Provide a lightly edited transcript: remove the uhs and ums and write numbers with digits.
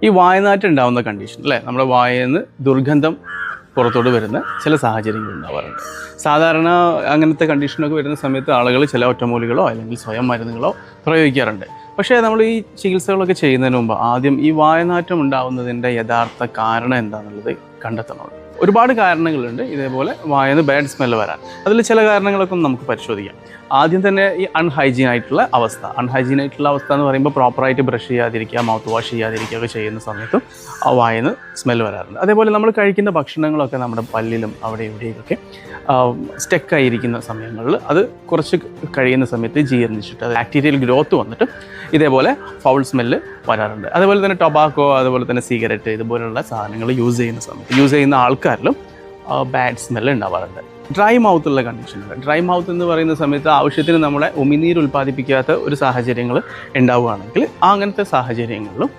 ഈ വായനാറ്റം ഉണ്ടാകുന്ന കണ്ടീഷൻ അല്ലേ, നമ്മുടെ വായയിൽ നിന്ന് ദുർഗന്ധം പുറത്തോട്ട് വരുന്ന ചില സാഹചര്യങ്ങൾ ഉണ്ടാവാറുണ്ട്. സാധാരണ അങ്ങനത്തെ കണ്ടീഷനൊക്കെ വരുന്ന സമയത്ത് ആളുകൾ ചില ഒറ്റമൂലികളോ അല്ലെങ്കിൽ സ്വയം മരുന്നുകളോ പ്രയോഗിക്കാറുണ്ട്. പക്ഷേ നമ്മൾ ഈ ചികിത്സകളൊക്കെ ചെയ്യുന്നതിന് മുമ്പ് ആദ്യം ഈ വായനാറ്റം ഉണ്ടാകുന്നതിൻ്റെ യഥാർത്ഥ കാരണം എന്താണെന്നുള്ളത് കണ്ടെത്തണം. ഒരുപാട് കാരണങ്ങളുണ്ട് ഇതേപോലെ വായന്ന് ബാഡ് സ്മെല്ല് വരാൻ. അതിൽ ചില കാരണങ്ങളൊക്കെ നമുക്ക് പരിശോധിക്കാം. ആദ്യം തന്നെ ഈ അൺഹൈജീൻ ആയിട്ടുള്ള അവസ്ഥ എന്ന് പറയുമ്പോൾ പ്രോപ്പറായിട്ട് ബ്രഷ് ചെയ്യാതിരിക്കുക, മൗത്ത് വാഷ് ചെയ്യാതിരിക്കുക ഒക്കെ ചെയ്യുന്ന സമയത്തും ആ വായന്ന് സ്മെല്ല് വരാറുണ്ട്. അതേപോലെ നമ്മൾ കഴിക്കുന്ന ഭക്ഷണങ്ങളൊക്കെ നമ്മുടെ പല്ലിലും അവിടെ ഇവിടെയൊക്കെ സ്റ്റക്കായിരിക്കുന്ന സമയങ്ങളിൽ അത് കുറച്ച് കഴിയുന്ന സമയത്ത് ജീർണിച്ചിട്ട് അത് ബാക്ടീരിയൽ ഗ്രോത്ത് വന്നിട്ട് ഇതേപോലെ ഫൗൾ സ്മെല്ല് വരാറുണ്ട്. അതേപോലെ തന്നെ ടൊബാക്കോ, അതുപോലെ തന്നെ സിഗരറ്റ് ഇതുപോലുള്ള സാധനങ്ങൾ യൂസ് ചെയ്യുന്ന ആൾക്കാരിലും ബാഡ് സ്മെല്ല് ഉണ്ടാവാറുണ്ട്. ഡ്രൈ മൗത്തുള്ള കണ്ടീഷനുകൾ. ഡ്രൈ മൗത്ത് എന്ന് പറയുന്ന സമയത്ത് ആവശ്യത്തിന് നമ്മളെ ഉമിനീര് ഉൽപ്പാദിപ്പിക്കാത്ത ഒരു സാഹചര്യങ്ങൾ ഉണ്ടാവുകയാണെങ്കിൽ അങ്ങനത്തെ സാഹചര്യങ്ങളിലും